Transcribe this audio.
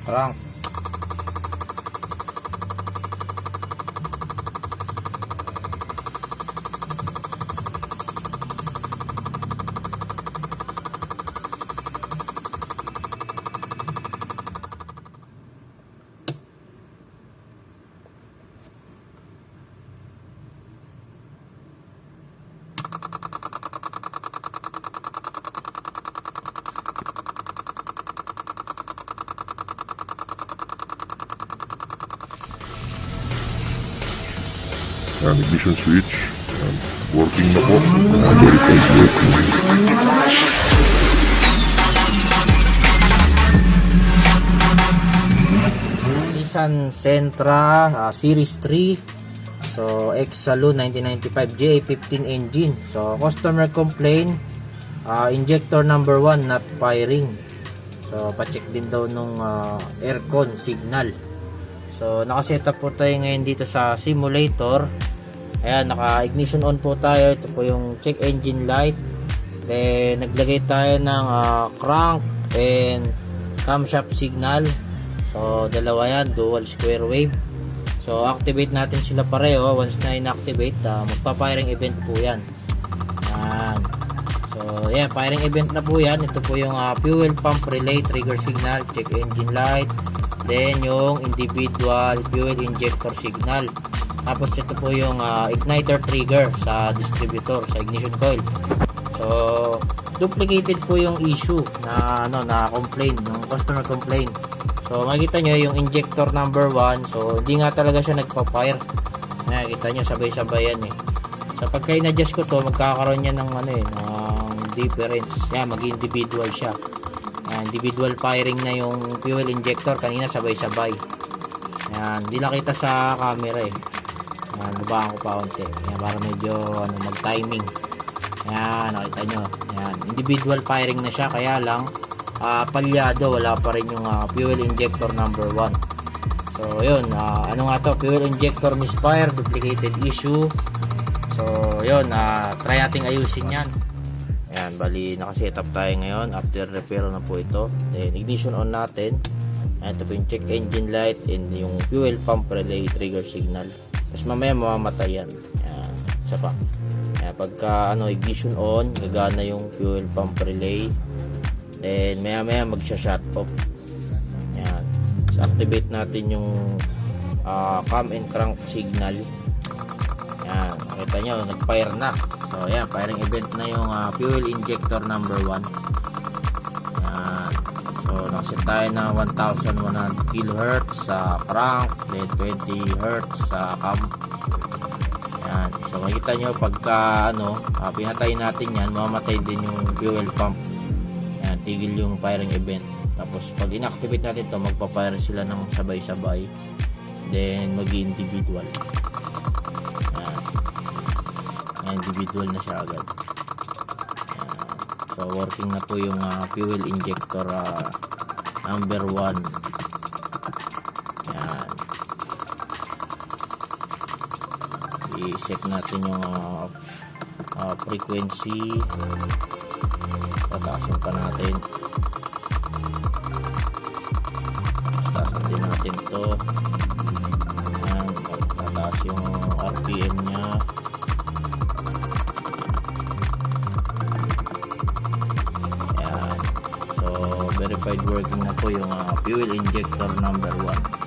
crank. Ignition switch. Working na po. Verify working. Nissan Sentra Series 3. So X-Saloon 1995 JA15 engine. So customer complaint, injector number 1 not firing. So pa-check din daw nung aircon signal. So naka-setup po tayo ngayon dito sa simulator. Ayan, naka-ignition on po tayo. Ito po yung check engine light. Then naglagay tayo ng crank and camshaft signal. So dalawa yan, dual square wave. So activate natin sila pareho. Once na inactivate, magpa-firing event po yan. Ayan. So yan, firing event na po yan. Ito po yung fuel pump relay trigger signal, check engine light. Then yung individual fuel injector signal. Tapos ito po yung igniter trigger sa distributor, sa ignition coil. So duplicated po yung issue na na complaint, yung customer complaint. So makikita nyo yung injector number 1. So hindi nga talaga siya nagpa-fire. Nakikita nyo sabay-sabay yan eh. So pagka in-adjust ko to, magkakaroon yan ng ng difference. Yan, mag-individual siya. Individual firing na yung fuel injector, kanina sabay-sabay. Yan, hindi nakita sa camera eh. Yan, nabaan ko pa konti. Yan, para medyo mag-timing. Yan, nakita nyo. Yan, individual firing na siya, kaya lang palyado, wala pa rin yung fuel injector number 1. So yun, ano nga to, fuel injector misfire, duplicated issue. So yun, try nating ayusin yan. Ayan, bali nakasetup tayo ngayon. After repair na po ito. Then ignition on natin. Ayan, ito po yung check engine light and yung fuel pump relay trigger signal. Tapos mamaya mamamatay yan. Ayan, isa pa. Ayan, pagka ignition on, gagana yung fuel pump relay. Then maya magsha-shut off. Ayan. So activate natin yung cam and crank signal. Ayan, nakita nyo, nag-fire na. So ayan, firing event na yung fuel injector number 1. Ayan. So nakaset tayo na 1100 kHz sa crank, then 20 Hz sa cam. Ayan. So makikita nyo pagka pinatay natin yan, mamamatay din yung fuel pump. Ayan, tigil yung firing event. Tapos pag inactivate natin to, magpa-fire sila ng sabay-sabay. Then mag-individual. Individual na siya agad. So working na po yung fuel injector number 1. Yan. I-check natin yung frequency. Pataasin pa natin. Pataasin din natin to. Yan. Pataas yung RPM nya. Verified working na po yung fuel injector number 1.